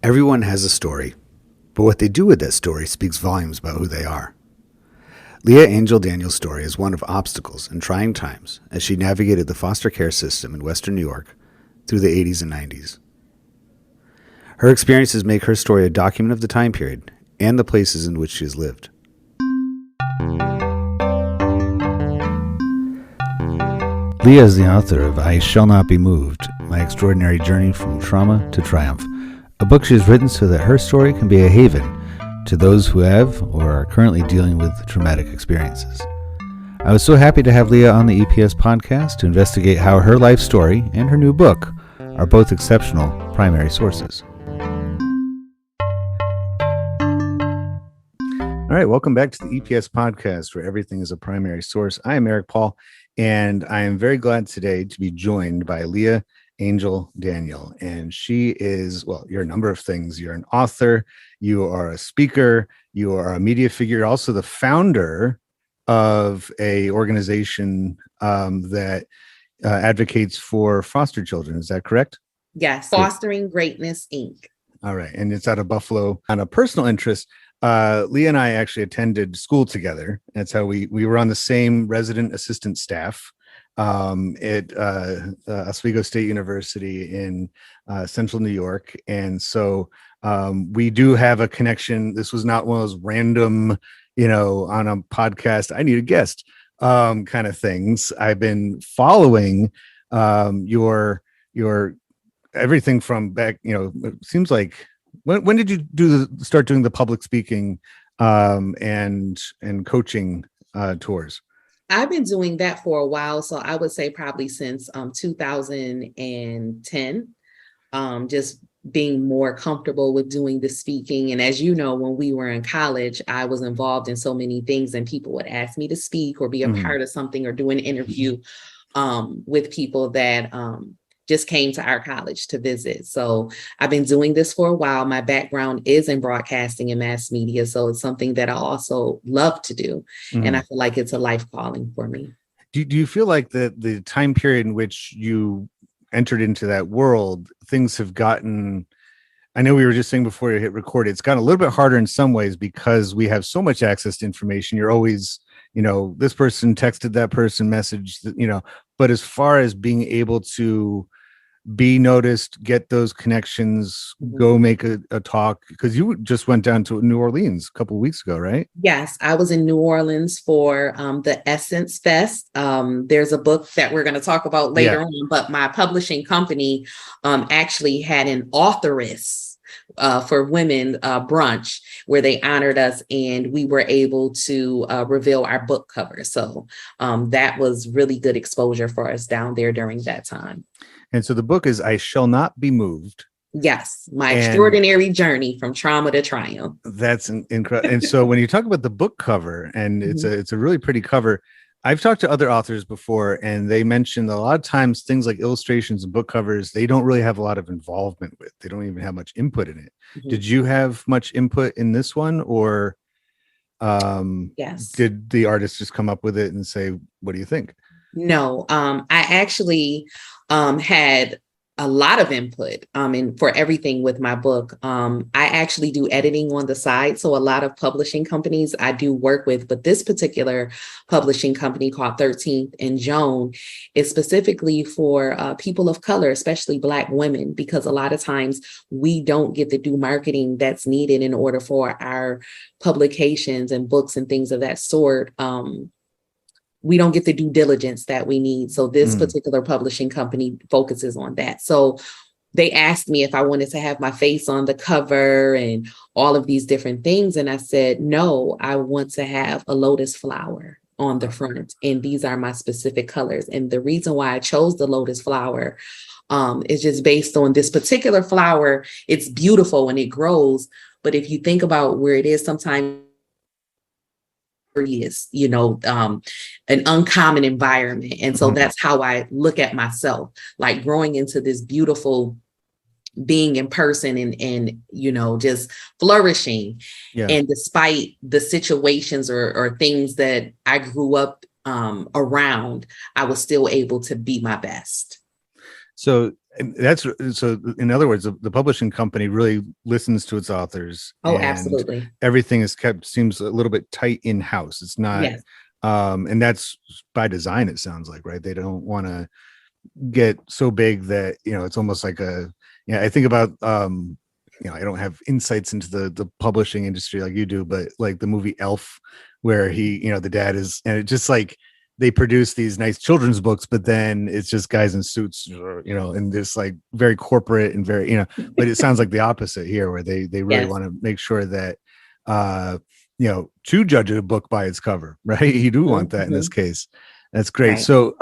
Everyone has a story, but what they do with that story speaks volumes about who they are. Leah Angel Daniel's story is one of obstacles and trying times as she navigated the foster care system in Western New York through the 80s and 90s. Her experiences make her story a document of the time period and the places in which she has lived. Leah is the author of I Shall Not Be Moved, My Extraordinary Journey from Trauma to Triumph, a book she has written so that her story can be a haven to those who have or are currently dealing with traumatic experiences. I was so happy to have Leah on the EPS podcast to investigate how her life story and her new book are both exceptional primary sources. All right, welcome back to the EPS podcast, where everything is a primary source. I am Eric Paul, and I am very glad today to be joined by Leah Angel Daniel. And she is, well, you're a number of things. You're an author, you are a speaker, you are a media figure, you're also the founder of a organization that advocates for foster children. Is that correct? Yes, Fostering Greatness, Inc. All right. And it's out of Buffalo. On a personal interest, Leah and I actually attended school together. That's how we were on the same resident assistant staff at Oswego State University in central New York. And so we do have a connection. This was not one of those random, on a podcast, I need a guest kind of things. I've been following your everything from back, it seems like, when did you start doing the public speaking and coaching tours? I've been doing that for a while. So I would say probably since 2010, just being more comfortable with doing the speaking. And as you know, when we were in college, I was involved in so many things, and people would ask me to speak or be a part of something or do an interview with people that just came to our college to visit. So I've been doing this for a while. My background is in broadcasting and mass media. So it's something that I also love to do. And I feel like it's a life calling for me. Do you feel like the time period in which you entered into that world, things have gotten, I know we were just saying before you hit record, it's gotten a little bit harder in some ways because we have so much access to information. You're always, this person texted that person, messaged, but as far as being able to be noticed, get those connections, go make a talk, because you just went down to New Orleans a couple of weeks ago, right? Yes, I was in New Orleans for the Essence Fest. There's a book that we're going to talk about later on, but my publishing company actually had an authoress for women brunch where they honored us, and we were able to reveal our book cover. So that was really good exposure for us down there during that time. And so the book is I Shall Not Be Moved. Yes, my extraordinary journey from trauma to triumph. That's incredible. And so when you talk about the book cover, and it's a really pretty cover, I've talked to other authors before, and they mentioned a lot of times things like illustrations and book covers, they don't really have a lot of involvement with. They don't even have much input in it. Did you have much input in this one, or yes, did the artist just come up with it and say, what do you think? No, I actually had a lot of input and for everything with my book. I actually do editing on the side. So a lot of publishing companies I do work with, but this particular publishing company called 13th and Joan is specifically for people of color, especially Black women, because a lot of times we don't get to do marketing that's needed in order for our publications and books and things of that sort. We don't get the due diligence that we need. So this particular publishing company focuses on that. So they asked me if I wanted to have my face on the cover and all of these different things. And I said, no, I want to have a lotus flower on the front. And these are my specific colors. And the reason why I chose the lotus flower is just based on this particular flower. It's beautiful when it grows. But if you think about where it is, sometimes is, an uncommon environment. And so that's how I look at myself, like growing into this beautiful being in person and just flourishing. Yeah. And despite the situations or things that I grew up around, I was still able to be my best. So in other words, the publishing company really listens to its authors, Oh, and absolutely. everything is kept, seems a little bit tight in house. It's not, Yes. and that's by design, it sounds like, right? They don't want to get so big that, it's almost like I think about, I don't have insights into the publishing industry like you do, but like the movie Elf, where the dad is, and it just like, they produce these nice children's books, but then it's just guys in suits, and this like very corporate and very, but it sounds like the opposite here, where they really Yes. want to make sure that, to judge a book by its cover, right? You do want that in this case. That's great. Right. So,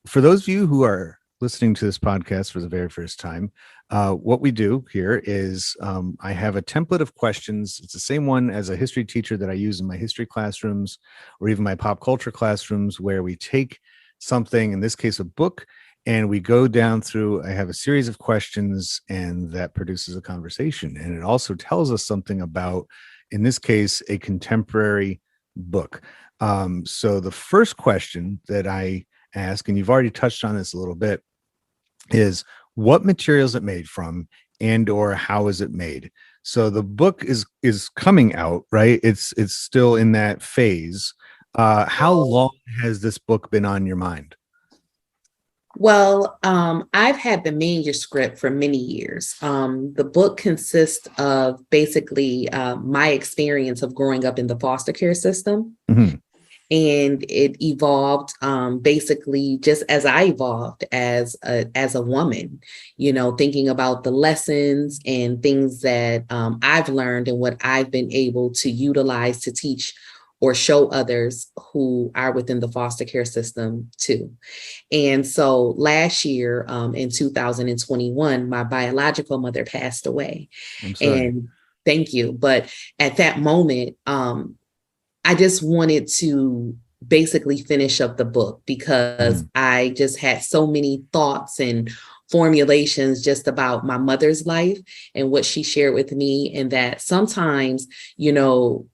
for those of you who are listening to this podcast for the very first time, what we do here is, I have a template of questions. It's the same one as a history teacher that I use in my history classrooms or even my pop culture classrooms, where we take something, in this case, a book, and we go down through. I have a series of questions, and that produces a conversation. And it also tells us something about, in this case, a contemporary book. So the first question that I ask, and you've already touched on this a little bit, is what material is it made from, and or how is it made? So the book is coming out, right? It's still in that phase. How long has this book been on your mind? Well, I've had the manuscript for many years. The book consists of basically my experience of growing up in the foster care system. Mm-hmm. And it evolved basically just as I evolved as a woman, thinking about the lessons and things that I've learned and what I've been able to utilize to teach or show others who are within the foster care system too. And so last year, in 2021, my biological mother passed away. I'm sorry. And thank you. But at that moment, I just wanted to basically finish up the book because I just had so many thoughts and formulations just about my mother's life and what she shared with me. And that sometimes,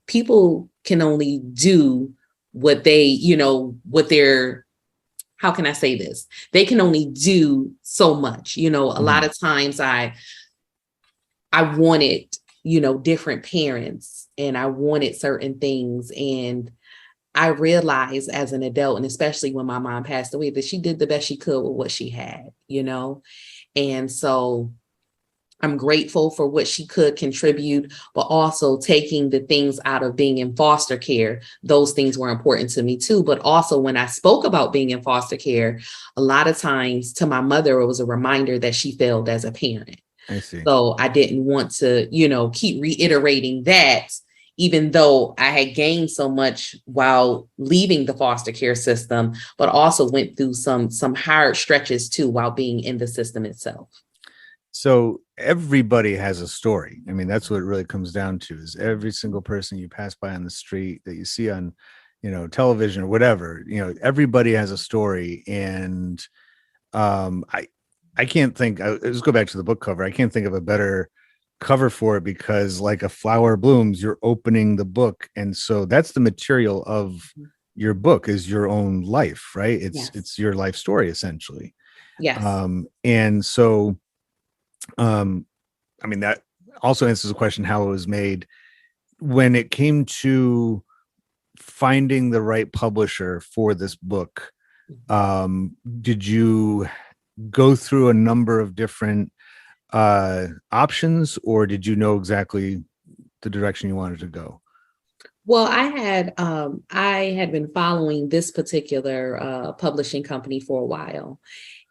people can only do what they, what they're, how can I say this? They can only do so much. A lot of times I wanted, different parents, and I wanted certain things. And I realized as an adult, and especially when my mom passed away, that she did the best she could with what she had, And so I'm grateful for what she could contribute, but also taking the things out of being in foster care. Those things were important to me too. But also when I spoke about being in foster care, a lot of times to my mother, it was a reminder that she failed as a parent. I see. So I didn't want to, keep reiterating that, even though I had gained so much while leaving the foster care system, but also went through some hard stretches too while being in the system itself. So everybody has a story. I mean, that's what it really comes down to, is every single person you pass by on the street, that you see on, television or whatever, everybody has a story. And I can't think, let's go back to the book cover. I can't think of a better cover for it, because like a flower blooms, you're opening the book. And so that's the material of your book, is your own life, right? It's your life story, essentially. Yes. And so, I mean, that also answers the question how it was made. When it came to finding the right publisher for this book, did you go through a number of different options, or did you know exactly the direction you wanted to go? Well, I had been following this particular publishing company for a while.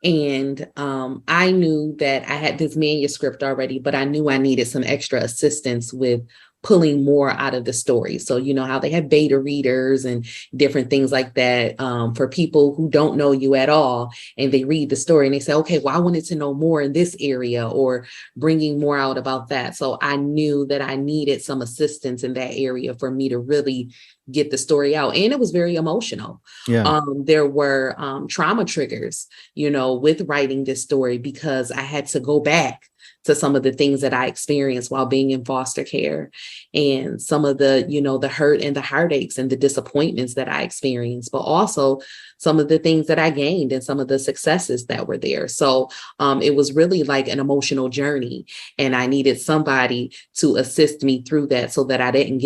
And I knew that I had this manuscript already, but I knew I needed some extra assistance with pulling more out of the story. So, how they have beta readers and different things like that for people who don't know you at all. And they read the story and they say, okay, well, I wanted to know more in this area, or bringing more out about that. So I knew that I needed some assistance in that area for me to really get the story out. And it was very emotional. Yeah. There were trauma triggers, with writing this story, because I had to go back to some of the things that I experienced while being in foster care, and some of the, the hurt and the heartaches and the disappointments that I experienced, but also some of the things that I gained and some of the successes that were there. So it was really like an emotional journey, and I needed somebody to assist me through that so that I didn't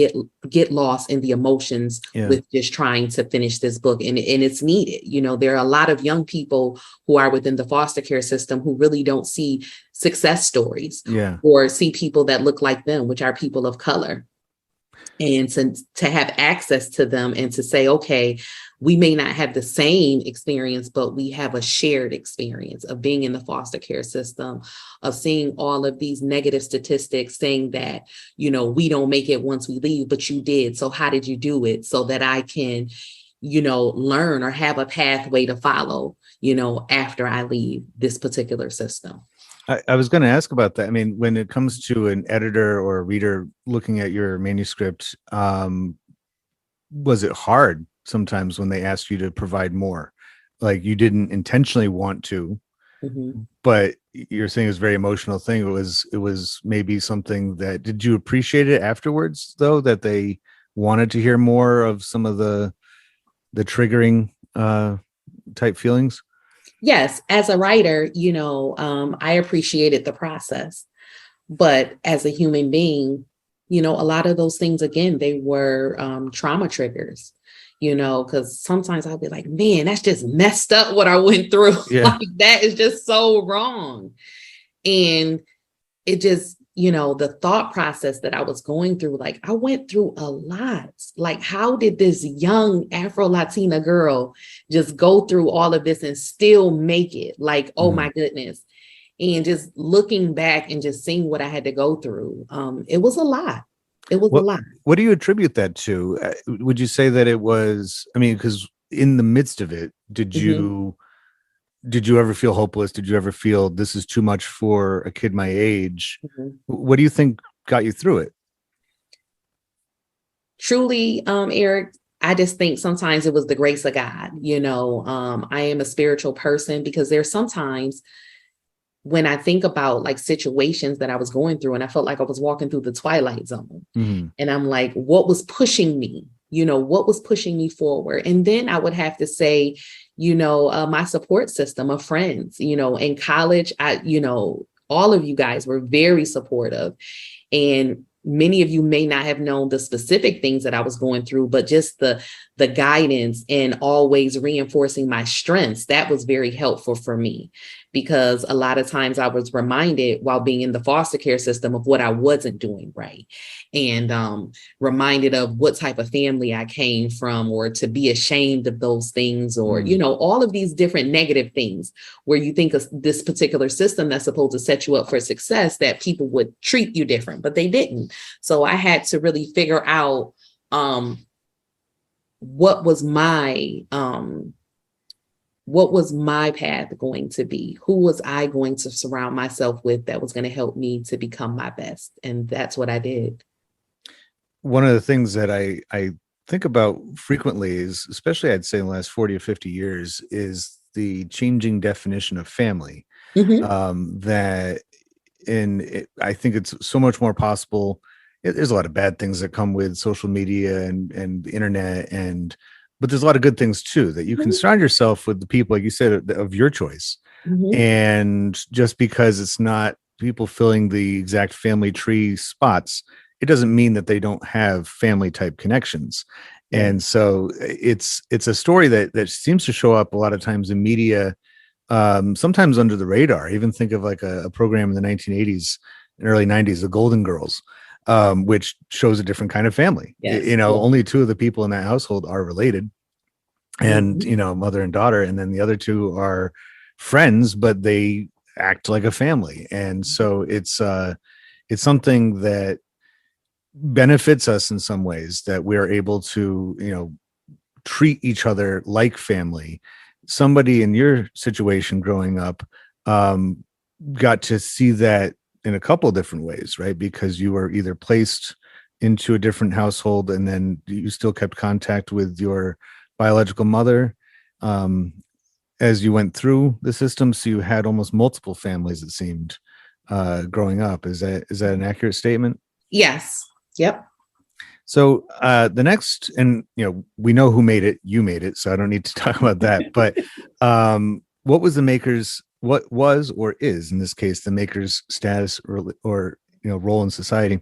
get lost in the emotions with just trying to finish this book. And it's needed. There are a lot of young people who are within the foster care system who really don't see success stories or see people that look like them, which are people of color. And to have access to them and to say, okay, we may not have the same experience, but we have a shared experience of being in the foster care system, of seeing all of these negative statistics saying that, we don't make it once we leave, but you did. So how did you do it? So that I can, learn or have a pathway to follow, after I leave this particular system. I was going to ask about that. I mean, when it comes to an editor or a reader looking at your manuscript, was it hard sometimes when they asked you to provide more? Like you didn't intentionally want to, but you're saying it was a very emotional thing. It was maybe something that, did you appreciate it afterwards though, that they wanted to hear more of some of the triggering type feelings? Yes, as a writer, I appreciated the process, but as a human being, a lot of those things, again, they were trauma triggers, because sometimes I'll be like, man, that's just messed up what I went through. Like, that is just so wrong. And it just, the thought process that I was going through, like I went through a lot. Like, how did this young Afro-Latina girl just go through all of this and still make it? Like, oh my goodness. And just looking back and just seeing what I had to go through, it was a lot. It was a lot. What do you attribute that to? Would you say that it was, because in the midst of it, did you ever feel hopeless? Did you ever feel this is too much for a kid my age? What do you think got you through it? Truly, Eric, I just think sometimes it was the grace of God. I am a spiritual person, because there's sometimes when I think about like situations that I was going through and I felt like I was walking through the twilight zone, and I'm like, what was pushing me? What was pushing me forward? And then I would have to say, my support system of friends, in college, all of you guys were very supportive, and many of you may not have known the specific things that I was going through, but just the guidance and always reinforcing my strengths, that was very helpful for me, because a lot of times I was reminded while being in the foster care system of what I wasn't doing right, and reminded of what type of family I came from, or to be ashamed of those things, or, all of these different negative things where you think of this particular system that's supposed to set you up for success, that people would treat you different, but they didn't. So I had to really figure out what was my path going to be? Who was I going to surround myself with that was going to help me to become my best? And that's what I did. One of the things that I think about frequently is, especially I'd say in the last 40 or 50 years, is the changing definition of family. I think it's so much more possible. There's a lot of bad things that come with social media and the internet, but there's a lot of good things too, that you can surround yourself with the people, like you said, of your choice. And just because it's not people filling the exact family tree spots, it doesn't mean that they don't have family type connections. And so it's a story that seems to show up a lot of times in media, sometimes under the radar. Even think of like a program in the 1980s and early 90s, the Golden Girls, which shows a different kind of family. Only two of the people in that household are related, and mother and daughter, and then the other two are friends, but they act like a family. And so it's something that benefits us in some ways, that we're able to treat each other like family. Somebody in your situation growing up got to see that in a couple of different ways, right? Because you were either placed into a different household, and then you still kept contact with your biological mother as you went through the system. So you had almost multiple families, it seemed, growing up. Is that an accurate statement? Yes. Yep. So the next, and we know who made it. You made it, so I don't need to talk about that. But what was the maker's? What was or is in this case the maker's status or role in society?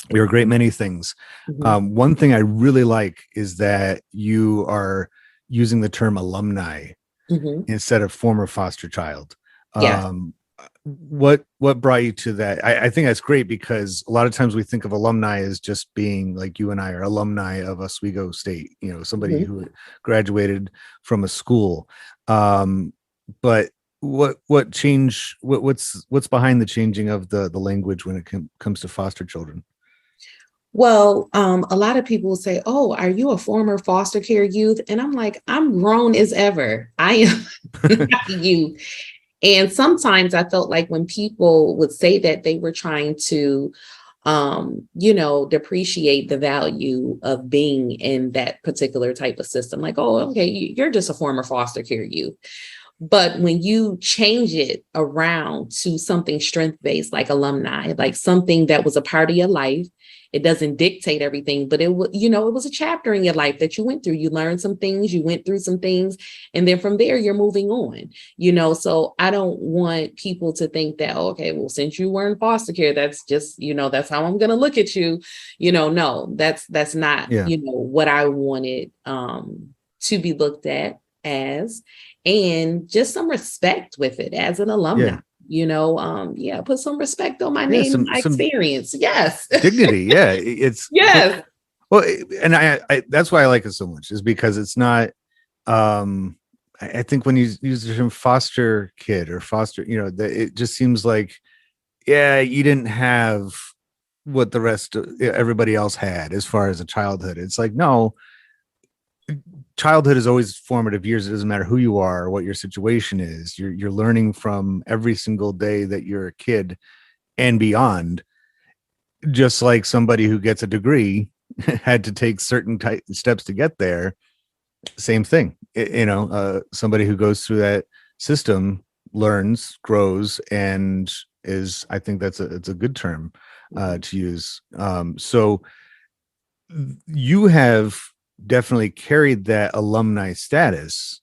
There are a great many things. Mm-hmm. One thing I really like is that you are using the term alumni Mm-hmm. instead of former foster child. Yes. What brought you to that? I think that's great because a lot of times we think of alumni as just being like you and I are alumni of Oswego State, somebody Mm-hmm. who graduated from a school. But what change? What's behind the changing of the language when it comes to foster children? Well, a lot of people will say, "Oh, are you a former foster care youth?" And I'm like, "I'm grown as ever. I am not a youth." And sometimes I felt like when people would say that, they were trying to, depreciate the value of being in that particular type of system. Like, "Oh, okay, you're just a former foster care youth." But when you change it around to something strength-based, like alumni, like something that was a part of your life, it doesn't dictate everything, but it was a chapter in your life that you went through. You learned some things, you went through some things, and then from there you're moving on. So I don't want people to think that, oh, okay, well, since you were in foster care, that's just, that's how I'm going to look at you. No, that's not, Yeah. what I wanted to be looked at as, and just some respect with it as an alumni. Put some respect on my name and my experience. Yes. Dignity. Yeah. It's yes. Well, and I that's why I like it so much, is because it's not, I think when you use the term foster kid or foster, it just seems like, yeah, you didn't have what the rest of everybody else had as far as a childhood. It's like, no, childhood is always formative years. It doesn't matter who you are or what your situation is. You're learning from every single day that you're a kid and beyond. Just like somebody who gets a degree had to take certain steps to get there. Same thing. Somebody who goes through that system learns, grows, and is, I think it's a good term to use. So you have definitely carried that alumni status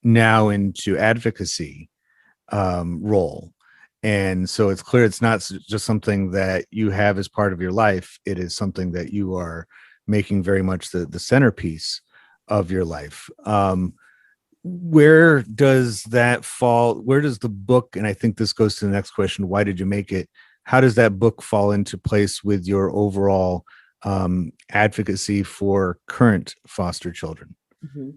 now into advocacy role. And so it's clear it's not just something that you have as part of your life. It is something that you are making very much the centerpiece of your life. Where does that fall? Where does the book, and I think this goes to the next question, why did you make it? How does that book fall into place with your overall advocacy for current foster children? Mm-hmm.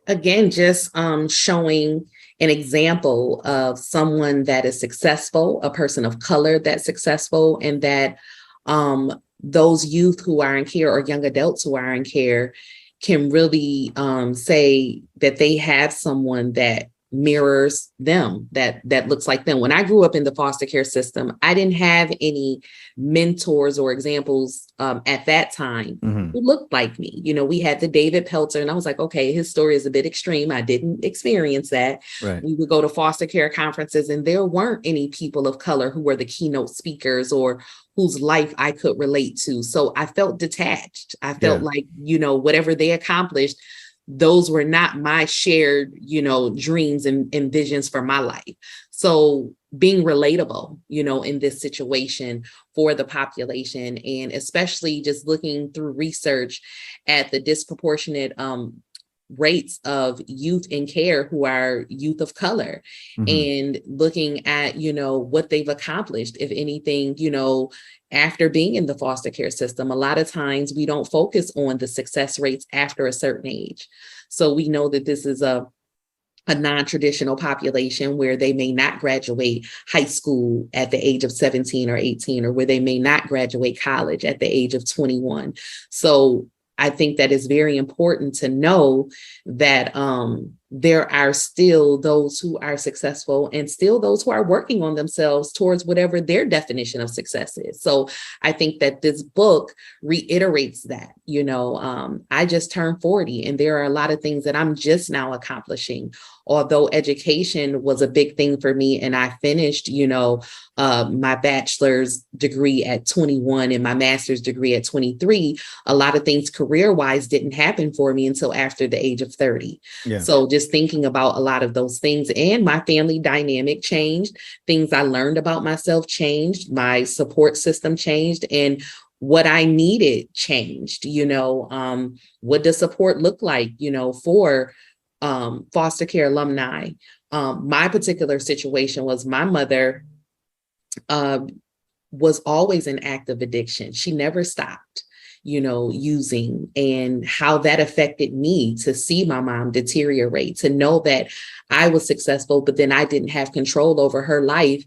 Again, just showing an example of someone that is successful, a person of color that's successful, and that those youth who are in care or young adults who are in care can really say that they have someone that mirrors them, that looks like them. When I grew up in the foster care system, I didn't have any mentors or examples at that time who looked like me. We had the David Pelter, and I was like, okay, his story is a bit extreme. I didn't experience that. Right. We would go to foster care conferences, and there weren't any people of color who were the keynote speakers or whose life I could relate to. So I felt detached. I felt like, whatever they accomplished, those were not my shared, dreams and visions for my life. So being relatable, in this situation for the population, and especially just looking through research at the disproportionate rates of youth in care who are youth of color, and looking at, what they've accomplished, if anything, after being in the foster care system. A lot of times we don't focus on the success rates after a certain age. So we know that this is a non-traditional population where they may not graduate high school at the age of 17 or 18, or where they may not graduate college at the age of 21. So I think that it's very important to know that there are still those who are successful and still those who are working on themselves towards whatever their definition of success is. So I think that this book reiterates that. I just turned 40 and there are a lot of things that I'm just now accomplishing. Although education was a big thing for me and I finished, my bachelor's degree at 21 and my master's degree at 23, a lot of things career-wise didn't happen for me until after the age of 30. Yeah. So just thinking about a lot of those things, and my family dynamic changed, things I learned about myself changed, my support system changed, and what I needed changed. What does support look like, for foster care alumni? My particular situation was my mother was always in active addiction. She never stopped, using, and how that affected me to see my mom deteriorate, to know that I was successful, but then I didn't have control over her life.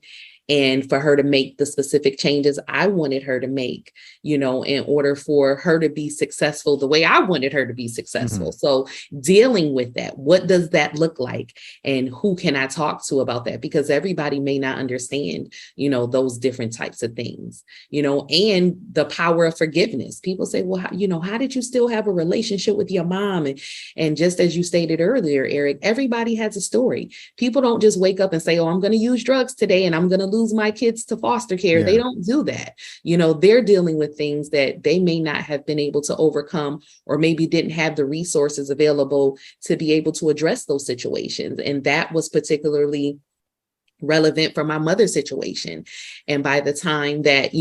And for her to make the specific changes I wanted her to make, in order for her to be successful the way I wanted her to be successful. Mm-hmm. So dealing with that, what does that look like? And who can I talk to about that? Because everybody may not understand, those different types of things, and the power of forgiveness. People say, well, how did you still have a relationship with your mom? And just as you stated earlier, Eric, everybody has a story. People don't just wake up and say, oh, I'm going to use drugs today and I'm going to lose my kids to foster care. Yeah. They don't do that. They're dealing with things that they may not have been able to overcome, or maybe didn't have the resources available to be able to address those situations. And that was particularly relevant for my mother's situation. And by the time that,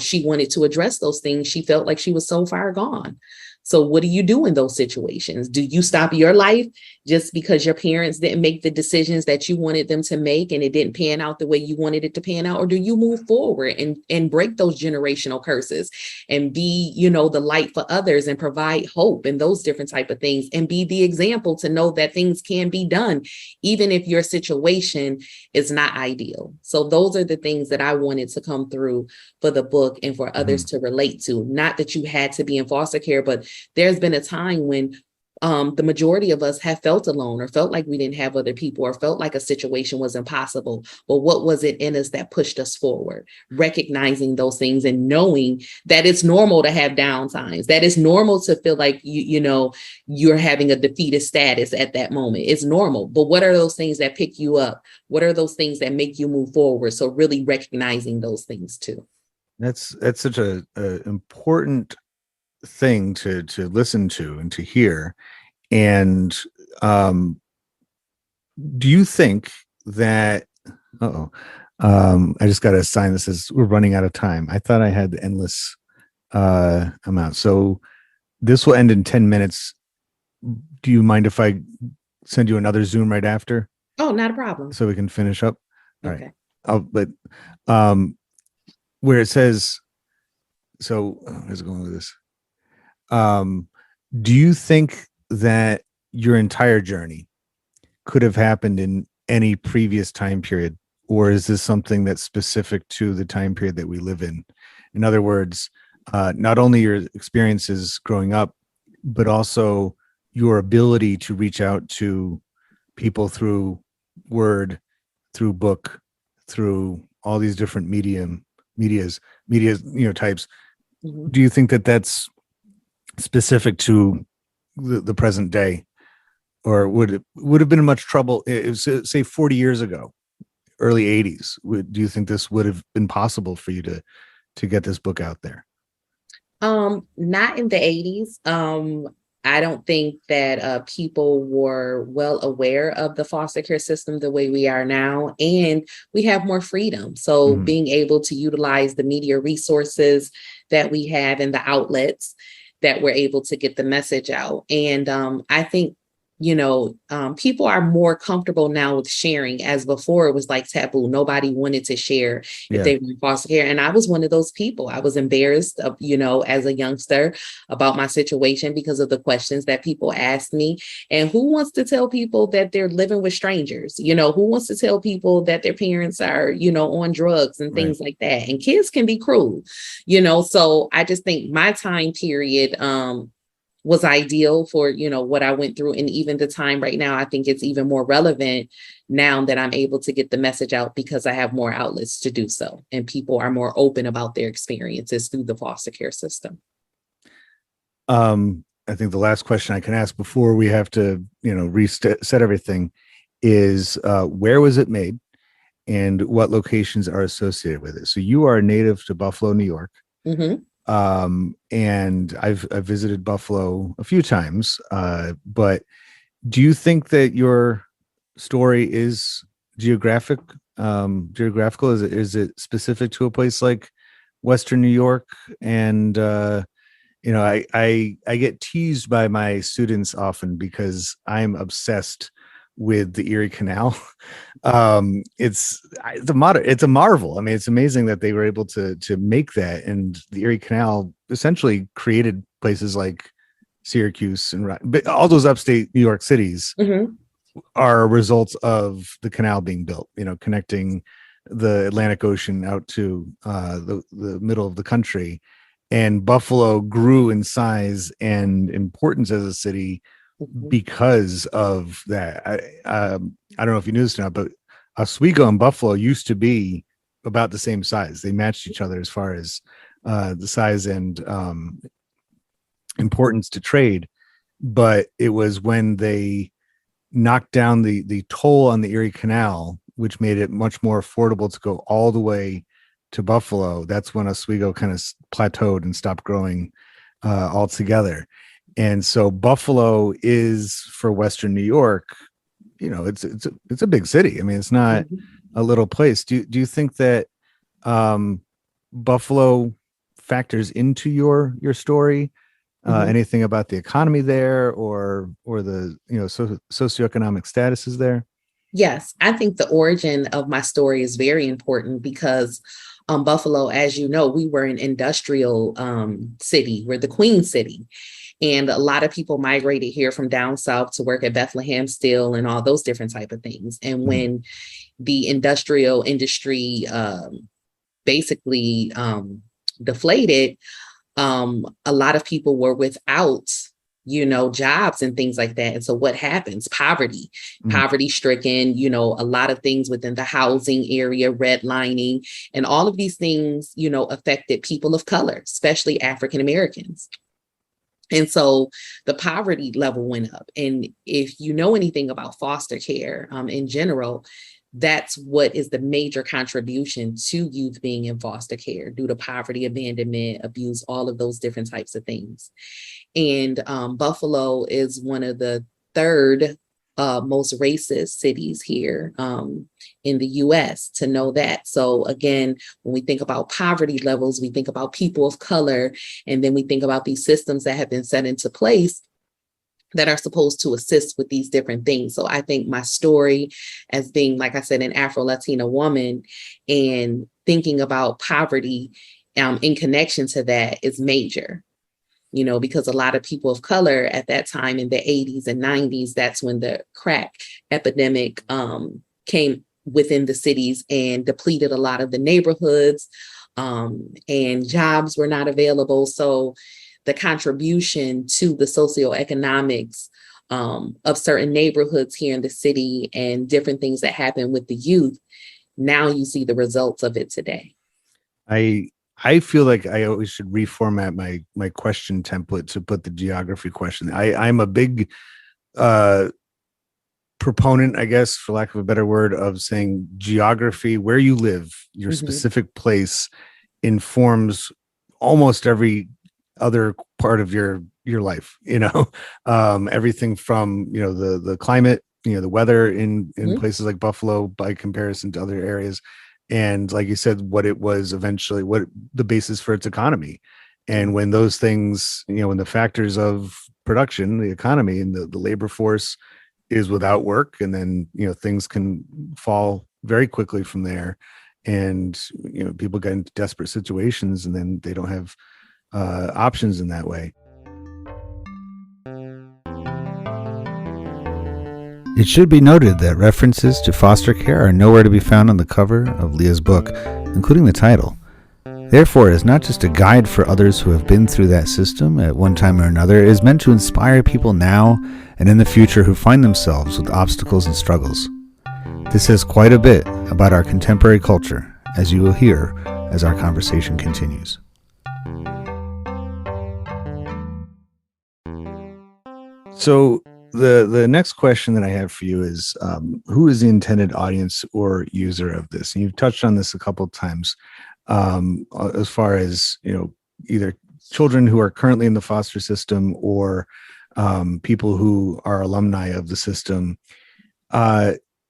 she wanted to address those things, she felt like she was so far gone. So what do you do in those situations? Do you stop your life just because your parents didn't make the decisions that you wanted them to make and it didn't pan out the way you wanted it to pan out? Or do you move forward and break those generational curses and be, the light for others and provide hope and those different type of things, and be the example to know that things can be done, even if your situation is not ideal? So those are the things that I wanted to come through for the book and for others to relate to. Not that you had to be in foster care, but there's been a time when the majority of us have felt alone, or felt like we didn't have other people, or felt like a situation was impossible. But what was it in us that pushed us forward? Recognizing those things and knowing that it's normal to have down times, that it's normal to feel like you're having a defeated status at that moment. It's normal. But what are those things that pick you up? What are those things that make you move forward? So really recognizing those things too. That's such a important thing to listen to and to hear. And do you think that I just got a sign that says we're running out of time. I thought I had the endless amount, so this will end in 10 minutes. Do you mind if I send you another Zoom right after? Oh, not a problem. So we can finish up. All okay. Right. But where it says, so where's it going with this? Do you think that your entire journey could have happened in any previous time period, or is this something that's specific to the time period that we live in? In other words, not only your experiences growing up, but also your ability to reach out to people through word, through book, through all these different medias, types. Mm-hmm. Do you think that that's specific to the present day, or would have been much trouble if, say 40 years ago, early 80s? Do you think this would have been possible for you to get this book out there? Not in the 80s. I don't think that people were well aware of the foster care system the way we are now, and we have more freedom. So being able to utilize the media resources that we have and the outlets that we're able to get the message out. And I think, people are more comfortable now with sharing, as before it was like taboo. Nobody wanted to share if they were in foster care. And I was one of those people. I was embarrassed of, as a youngster about my situation because of the questions that people asked me. And who wants to tell people that they're living with strangers? Who wants to tell people that their parents are, on drugs and things like that? And kids can be cruel, so I just think my time period, was ideal for, what I went through. And even the time right now, I think it's even more relevant now that I'm able to get the message out because I have more outlets to do so. And people are more open about their experiences through the foster care system. I think the last question I can ask before we have to, reset everything is where was it made and what locations are associated with it? So you are a native to Buffalo, New York. Mm-hmm. And I've visited Buffalo a few times, but do you think that your story is geographical? Is it specific to a place like Western New York? And I get teased by my students often because I'm obsessed with the Erie Canal. It's a marvel. I mean, it's amazing that they were able to make that, and the Erie Canal essentially created places like Syracuse but all those upstate New York cities Mm-hmm. are results of the canal being built. Connecting the Atlantic Ocean out to the middle of the country, and Buffalo grew in size and importance as a city because of that. I don't know if you knew this or not, but Oswego and Buffalo used to be about the same size. They matched each other as far as the size and importance to trade. But it was when they knocked down the toll on the Erie Canal, which made it much more affordable to go all the way to Buffalo. That's when Oswego kind of plateaued and stopped growing altogether. And so Buffalo is, for Western New York, it's a big city. I mean, it's not a little place. Do you think that Buffalo factors into your story? Anything about the economy there, or the socioeconomic statuses there? Yes, I think the origin of my story is very important because Buffalo, as you know, we were an industrial city. We're the Queen City. And a lot of people migrated here from down south to work at Bethlehem Steel and all those different type of things. And when the industrial industry basically deflated, a lot of people were without, jobs and things like that. And so what happens? Poverty stricken, a lot of things within the housing area, redlining, and all of these things, affected people of color, especially African Americans. And so the poverty level went up. And if you know anything about foster care in general, that's what is the major contribution to youth being in foster care due to poverty, abandonment, abuse, all of those different types of things. And Buffalo is one of the third most racist cities here in the US, to know that. So again, when we think about poverty levels, we think about people of color, and then we think about these systems that have been set into place that are supposed to assist with these different things. So I think my story as being, like I said, an Afro-Latina woman and thinking about poverty in connection to that is major. Because a lot of people of color at that time in the 80s and 90s, that's when the crack epidemic came within the cities and depleted a lot of the neighborhoods, and jobs were not available. So the contribution to the socioeconomics of certain neighborhoods here in the city and different things that happen with the youth, now you see the results of it today. I feel like I always should reformat my question template to put the geography question. I'm a big proponent, I guess, for lack of a better word, of saying geography, where you live, your specific place, informs almost every other part of your life. Everything from the climate, the weather in places like Buffalo by comparison to other areas. And like you said, what it was eventually, what the basis for its economy. And when those things, when the factors of production, the economy and the labor force is without work, and then, things can fall very quickly from there. And, people get into desperate situations and then they don't have options in that way. It should be noted that references to foster care are nowhere to be found on the cover of Leah's book, including the title. Therefore, it is not just a guide for others who have been through that system at one time or another. It is meant to inspire people now and in the future who find themselves with obstacles and struggles. This says quite a bit about our contemporary culture, as you will hear as our conversation continues. So the next question that I have for you is, who is the intended audience or user of this? And you've touched on this a couple of times, as far as, either children who are currently in the foster system or people who are alumni of the system.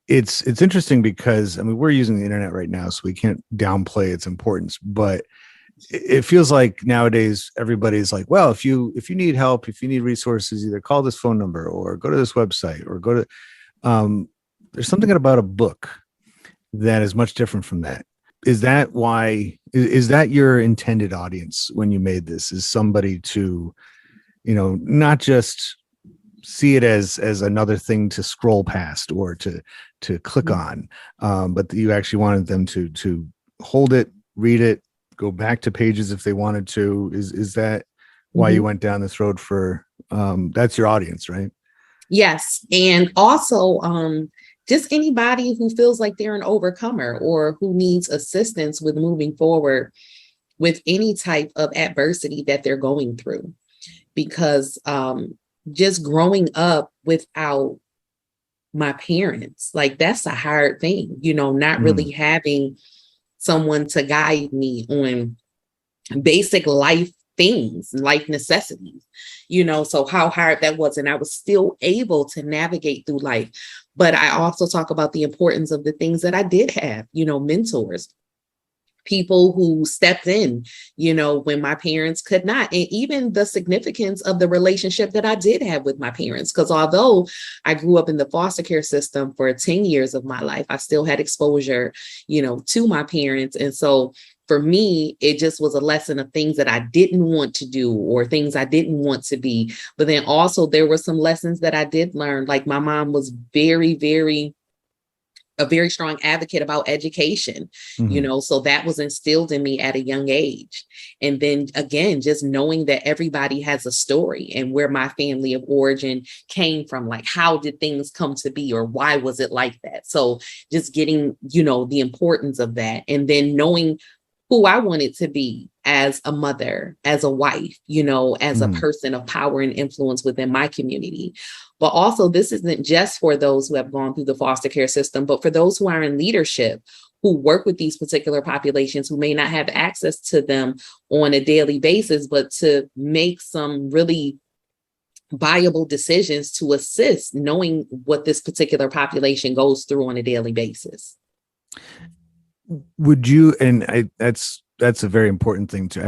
It's interesting because, we're using the internet right now, so we can't downplay its importance, but it feels like nowadays everybody's like, well, if you need help, if you need resources, either call this phone number or go to this website or go to, there's something about a book that is much different from that. Is that why, is that your intended audience when you made this, is somebody to, not just see it as another thing to scroll past or to click on, but that you actually wanted them to hold it, read it, go back to pages if they wanted to? Is that why you went down this road for, that's your audience, right? Yes. And also, just anybody who feels like they're an overcomer or who needs assistance with moving forward with any type of adversity that they're going through. Because just growing up without my parents, like, that's a hard thing, not really having someone to guide me on basic life things, life necessities, so how hard that was. And I was still able to navigate through life. But I also talk about the importance of the things that I did have, mentors, people who stepped in, when my parents could not, and even the significance of the relationship that I did have with my parents. Because although I grew up in the foster care system for 10 years of my life, I still had exposure, to my parents. And so for me, it just was a lesson of things that I didn't want to do or things I didn't want to be. But then also there were some lessons that I did learn. Like, my mom was a very strong advocate about education, so that was instilled in me at a young age. And then again, just knowing that everybody has a story and where my family of origin came from, like, how did things come to be or why was it like that? So just getting, the importance of that, and then knowing who I wanted to be as a mother, as a wife, as a person of power and influence within my community. But also, this isn't just for those who have gone through the foster care system, but for those who are in leadership, who work with these particular populations, who may not have access to them on a daily basis, but to make some really viable decisions to assist, knowing what this particular population goes through on a daily basis. Would you, and that's a very important thing too.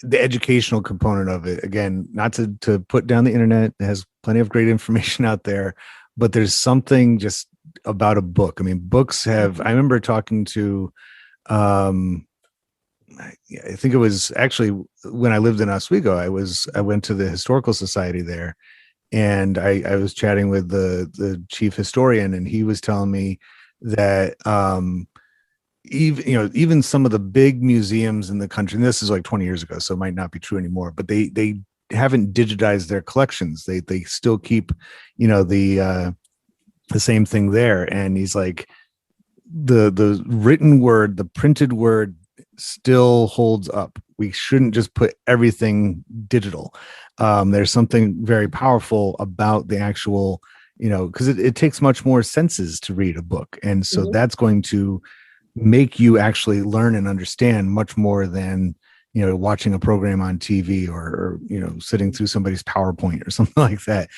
The educational component of it, again, not to put down the internet, it has plenty of great information out there, but there's something just about a book. Books have, I remember talking to, I think it was actually when I lived in Oswego, I went to the historical society there, and I was chatting with the chief historian, and he was telling me that, even some of the big museums in the country, and this is like 20 years ago, so it might not be true anymore, but they haven't digitized their collections. They still keep, the same thing there. And he's like, the written word, the printed word still holds up. We shouldn't just put everything digital. There's something very powerful about the actual, because it takes much more senses to read a book. And so that's going to make you actually learn and understand much more than, watching a program on TV or sitting through somebody's PowerPoint or something like that.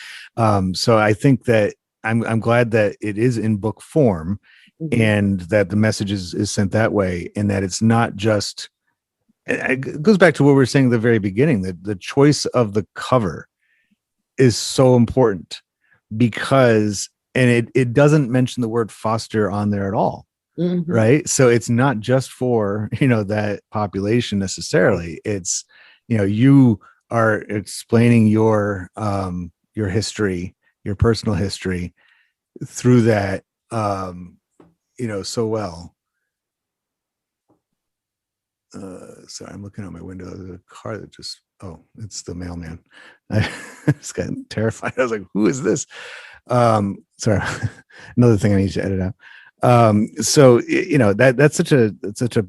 So I think that I'm glad that it is in book form, and that the message is sent that way, and that it's not just, it goes back to what we were saying at the very beginning, that the choice of the cover is so important, because, and it doesn't mention the word foster on there at all. Right. So it's not just for, that population necessarily. It's, you are explaining your history, your personal history through that, so well. sorry, I'm looking out my window. There's a car that just, it's the mailman. I just got terrified. I was like, who is this? Sorry, another thing I need to edit out. So, that's such a,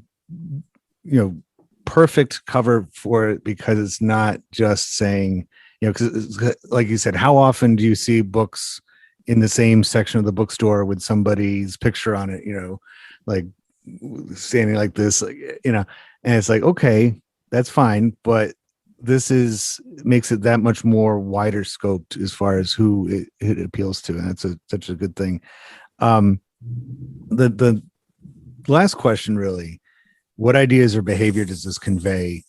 perfect cover for it, because it's not just saying, because like you said, how often do you see books in the same section of the bookstore with somebody's picture on it, like standing like this, and it's like, okay, that's fine, but this makes it that much more wider scoped as far as who it appeals to, and that's such a good thing. The last question, really, what ideas or behavior does this convey?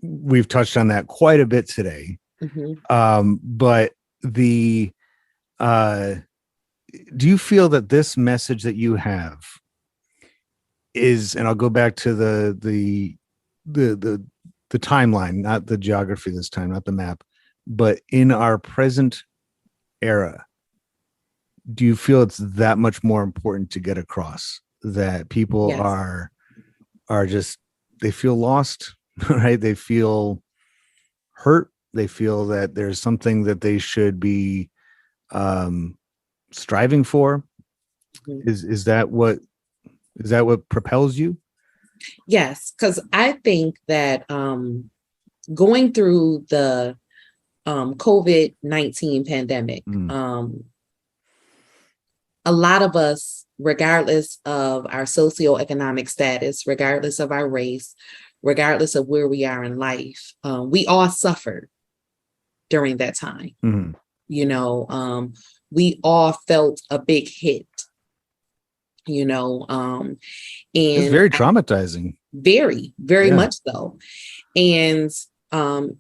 We've touched on that quite a bit today. But do you feel that this message that you have is, and I'll go back to the timeline, not the geography this time, not the map, but in our present era, do you feel it's that much more important to get across that people are just, they feel lost, right? They feel hurt. They feel that there's something that they should be striving for. Is that what propels you? Yes, because I think that going through the COVID-19 pandemic, a lot of us, regardless of our socioeconomic status, regardless of our race, regardless of where we are in life, we all suffered during that time. We all felt a big hit, and it's very traumatizing. Very, very much so. And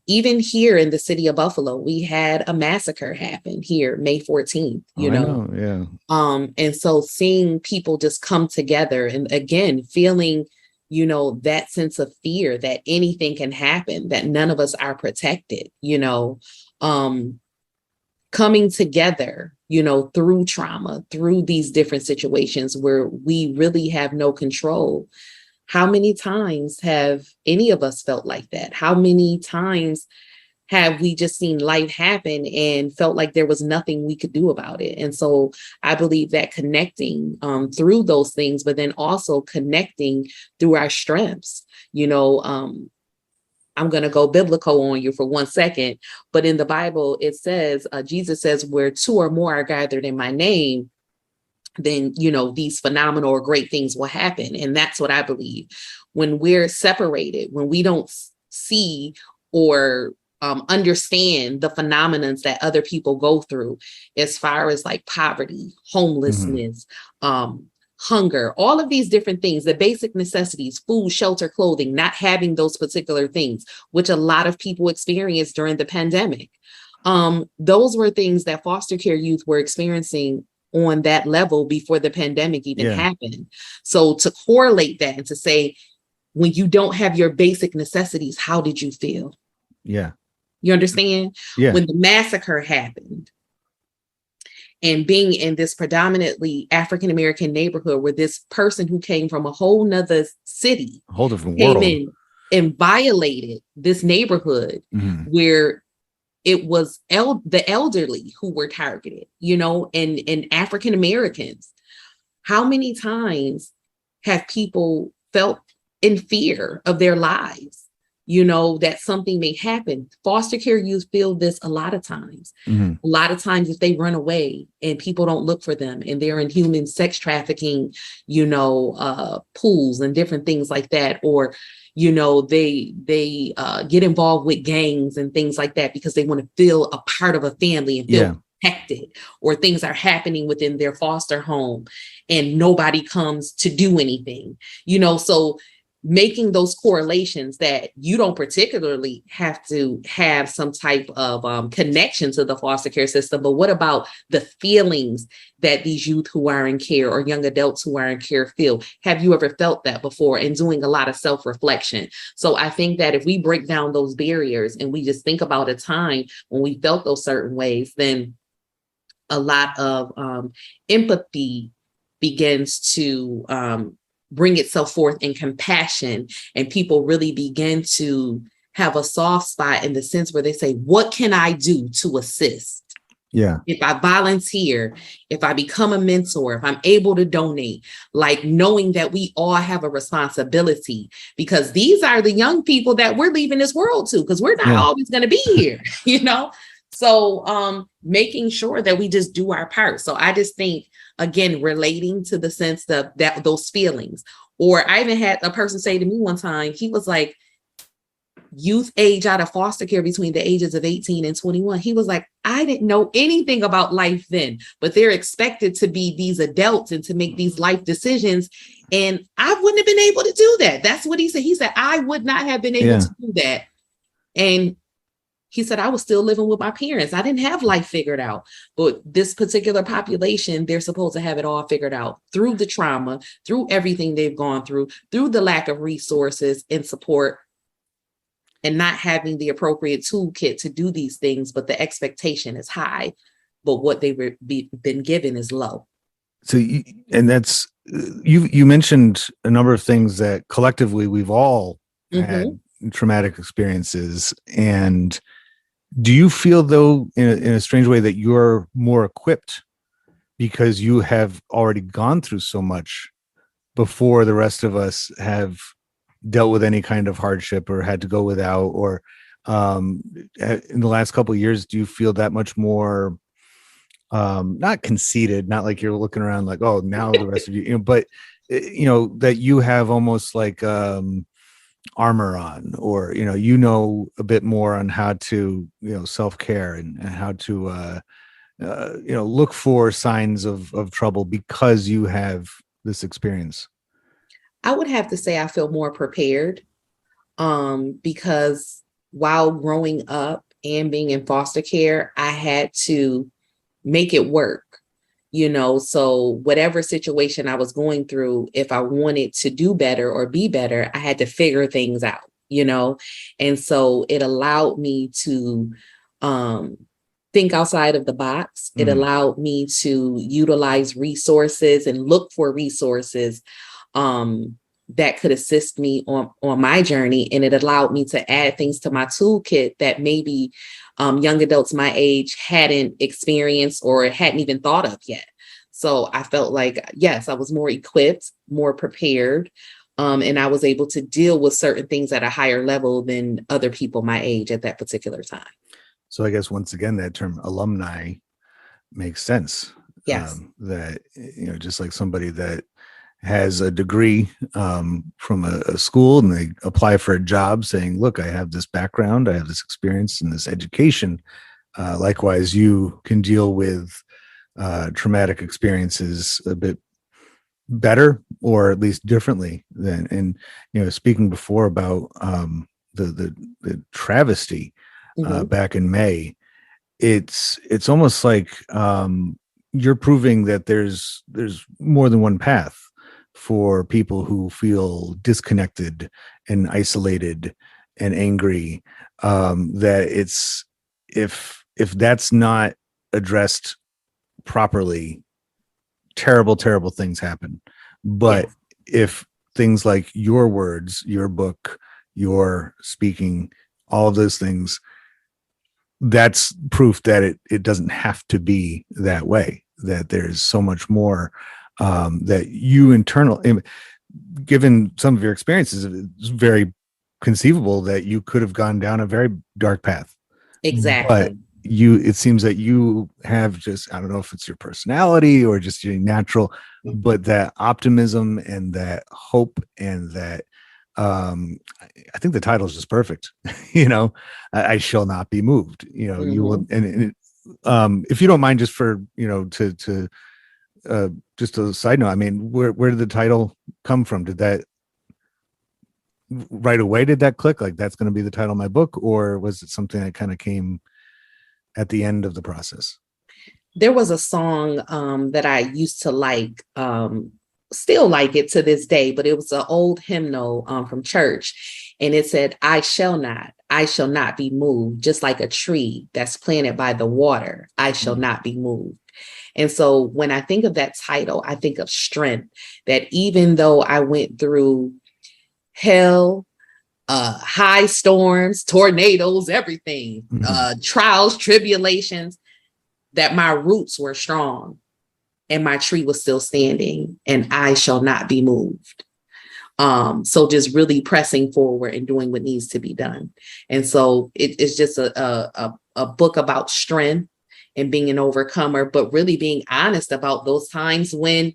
even here in the city of Buffalo, we had a massacre happen here, May 14th, and so seeing people just come together and again, feeling, that sense of fear that anything can happen, that none of us are protected, coming together, through trauma, through these different situations where we really have no control. How many times have any of us felt like that? How many times have we just seen life happen and felt like there was nothing we could do about it? And so I believe that connecting through those things, but then also connecting through our strengths, I'm going to go biblical on you for 1 second, but in the Bible, it says, Jesus says, where two or more are gathered in my name, then, these phenomenal or great things will happen. And that's what I believe. When we're separated, when we don't see or understand the phenomenons that other people go through, as far as like poverty, homelessness, hunger, all of these different things, the basic necessities, food, shelter, clothing, not having those particular things, which a lot of people experienced during the pandemic. Those were things that foster care youth were experiencing on that level before the pandemic even happened. So to correlate that and to say, when you don't have your basic necessities, how did you feel? Yeah. You understand? Yeah. When the massacre happened, and being in this predominantly African-American neighborhood where this person who came from a whole nother city, a whole different came world, in and violated this neighborhood where it was the elderly who were targeted, and African-Americans. How many times have people felt in fear of their lives? That something may happen. Foster care youth feel this a lot of times. A lot of times if they run away and people don't look for them and they're in human sex trafficking, pools and different things like that, or, they get involved with gangs and things like that because they want to feel a part of a family and feel protected, or things are happening within their foster home and nobody comes to do anything, so making those correlations that you don't particularly have to have some type of connection to the foster care system, but what about the feelings that these youth who are in care or young adults who are in care feel? Have you ever felt that before? And doing a lot of self-reflection. So I think that if we break down those barriers and we just think about a time when we felt those certain ways, then a lot of empathy begins to bring itself forth in compassion, and people really begin to have a soft spot in the sense where they say, what can I do to assist? Yeah. If I volunteer, if I become a mentor, if I'm able to donate, like knowing that we all have a responsibility, because these are the young people that we're leaving this world to, because we're not always going to be here, you know? So making sure that we just do our part. So I just think, again, relating to the sense that those feelings. Or I even had a person say to me one time, he was like, youth age out of foster care between the ages of 18 and 21. He was like, I didn't know anything about life then, but they're expected to be these adults and to make these life decisions. And I wouldn't have been able to do that. That's what he said. He said, I would not have been able to do that. And he said, I was still living with my parents. I didn't have life figured out. But this particular population, they're supposed to have it all figured out through the trauma, through everything they've gone through the lack of resources and support, and not having the appropriate toolkit to do these things. But the expectation is high, but what they've been given is low. So, that's, you mentioned a number of things that collectively we've all had traumatic experiences. And do you feel, though, in a strange way, that you're more equipped because you have already gone through so much before the rest of us have dealt with any kind of hardship or had to go without? Or in the last couple of years, do you feel that much more not conceited, not like you're looking around like, oh, now the rest of you, but that you have almost like armor on, or a bit more on how to self-care and how to look for signs of trouble because you have this experience? I would have to say I feel more prepared because while growing up and being in foster care, I had to make it work. So whatever situation I was going through, if I wanted to do better or be better, I had to figure things out, and so it allowed me to think outside of the box. It allowed me to utilize resources and look for resources that could assist me on my journey. And it allowed me to add things to my toolkit that maybe young adults my age hadn't experienced or hadn't even thought of yet. So I felt like, yes, I was more equipped, more prepared, and I was able to deal with certain things at a higher level than other people my age at that particular time. So I guess once again, that term alumni makes sense. Yes. That, just like somebody that has a degree from a school and they apply for a job saying, look, I have this background, I have this experience and this education. Likewise, you can deal with traumatic experiences a bit better, or at least differently than, and, speaking before about the travesty back in May, it's almost like you're proving that there's more than one path for people who feel disconnected and isolated and angry, that it's, if that's not addressed properly, terrible things happen. But if things like your words, your book, your speaking, all of those things, that's proof that it doesn't have to be that way, that there's so much more that you given some of your experiences, it's very conceivable that you could have gone down a very dark path. Exactly. But it seems that you have just, I don't know if it's your personality or just your natural, but that optimism and that hope and that, I think the title is just perfect. I shall not be moved, you will. And if you don't mind, just for, to just a side note, I mean, where did the title come from? Did that right away, did that click? Like, that's going to be the title of my book? Or was it something that kind of came at the end of the process? There was a song that I used to like, still like it to this day, but it was an old hymnal from church. And it said, I shall not, I shall not be moved, just like a tree that's planted by the water. I shall not be moved. And so when I think of that title, I think of strength, that even though I went through hell, high storms, tornadoes, everything, trials, tribulations, that my roots were strong and my tree was still standing and I shall not be moved. So just really pressing forward and doing what needs to be done. And so it's just a book about strength and being an overcomer, but really being honest about those times when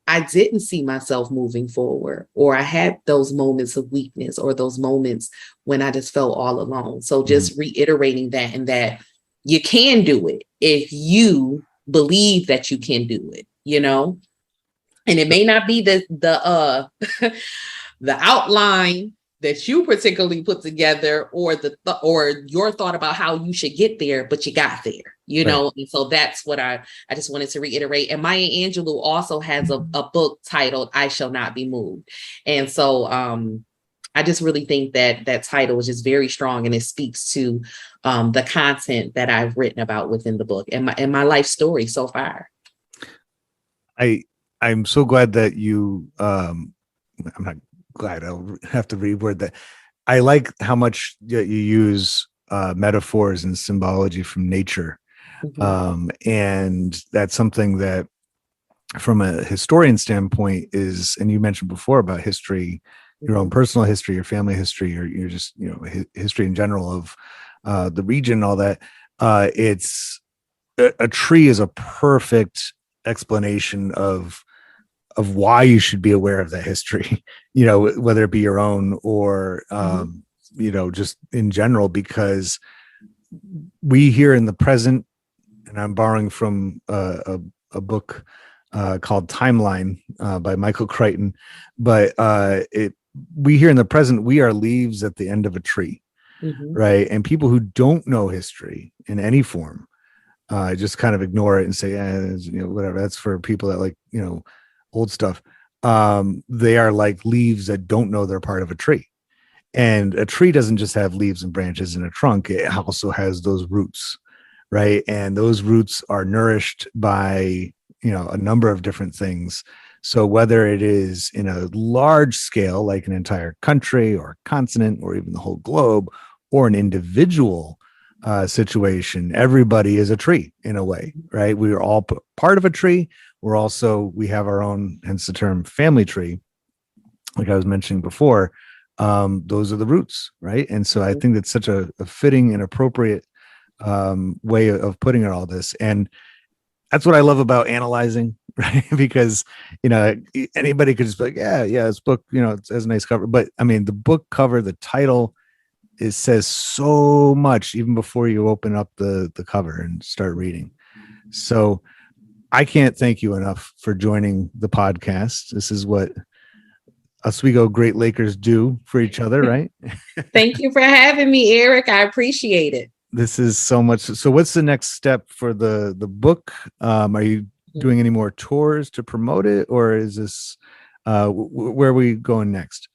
I didn't see myself moving forward, or I had those moments of weakness, or those moments when I just felt all alone. So just reiterating that, and that you can do it if you believe that you can do it, you know? And it may not be the the outline that you particularly put together, or or your thought about how you should get there, but you got there, you know? And so that's what I just wanted to reiterate. And Maya Angelou also has a book titled I Shall Not Be Moved. And so I just really think that that title is just very strong, and it speaks to the content that I've written about within the book and my life story so far. I'm so glad that you, I'm not glad, I'll have to reword that. I like how much you use metaphors and symbology from nature. And that's something that from a historian standpoint is, and you mentioned before about history, your own personal history, your family history, or you're just, you know, history in general of the region, all that. It's a tree is a perfect explanation of why you should be aware of that history, you know, whether it be your own or, you know, just in general, because we here in the present, and I'm borrowing from a book called Timeline by Michael Crichton, but we here in the present, we are leaves at the end of a tree, right? And people who don't know history in any form just kind of ignore it and say, you know, whatever, that's for people that like, you know, old stuff. They are like leaves that don't know they're part of a tree. And a tree doesn't just have leaves and branches and a trunk. It also has those roots, right? And those roots are nourished by, you know, a number of different things. So whether it is in a large scale, like an entire country or continent, or even the whole globe, or an individual situation, everybody is a tree in a way, right? We are all part of a tree. We have our own, hence the term family tree, like I was mentioning before. Those are the roots, right? And so I think that's such a fitting and appropriate way of putting it all this. And that's what I love about analyzing, right? Because, you know, anybody could just be like, yeah, this book, you know, it has a nice cover. But I mean, the book cover, the title, it says so much even before you open up the cover and start reading. So I can't thank you enough for joining the podcast. This is what Oswego Great Lakers do for each other, right? Thank you for having me, Eric. I appreciate it. This is so much. So what's the next step for the book? Are you doing any more tours to promote it, or is this where are we going next?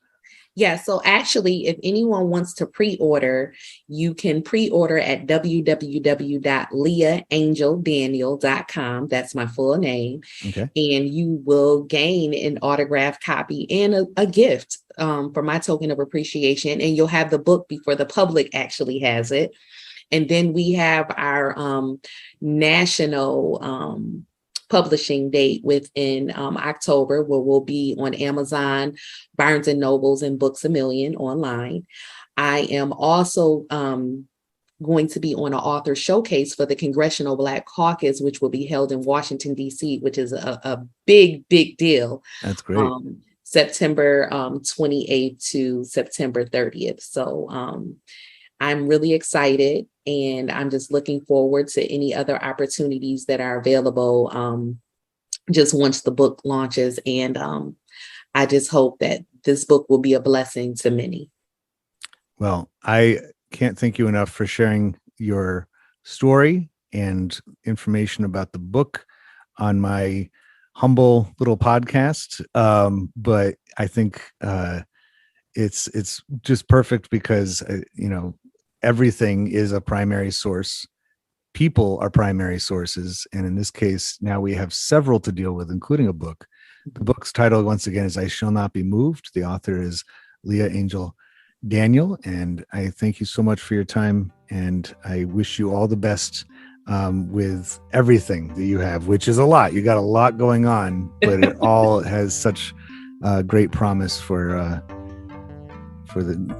Yeah, so actually, if anyone wants to pre-order, you can pre-order at www.leahangeldaniel.com. That's my full name. Okay. And you will gain an autographed copy and a gift for my token of appreciation. And you'll have the book before the public actually has it. And then we have our national publishing date within October, where we'll be on Amazon, Barnes and Nobles, and Books A Million online. I am also going to be on an author showcase for the Congressional Black Caucus, which will be held in Washington, D.C., which is a big deal. That's great. September 28th to September 30th. So I'm really excited, and I'm just looking forward to any other opportunities that are available just once the book launches. And I just hope that this book will be a blessing to many. Well, I can't thank you enough for sharing your story and information about the book on my humble little podcast. But I think it's just perfect because, everything is a primary source. People are primary sources. And in this case, now we have several to deal with, including a book. The book's title, once again, is I Shall Not Be Moved. The author is Leah Angel Daniel. And I thank you so much for your time. And I wish you all the best with everything that you have, which is a lot. You got a lot going on, but it all has such great promise for the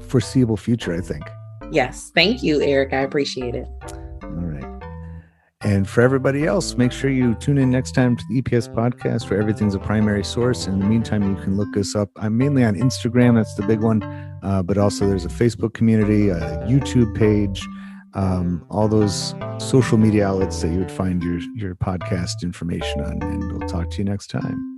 foreseeable future, I think. Yes. Thank you, Eric. I appreciate it. All right. And for everybody else, make sure you tune in next time to the EPS podcast where everything's a primary source. In the meantime, you can look us up. I'm mainly on Instagram. That's the big one. But also there's a Facebook community, a YouTube page, all those social media outlets that you would find your podcast information on. And we'll talk to you next time.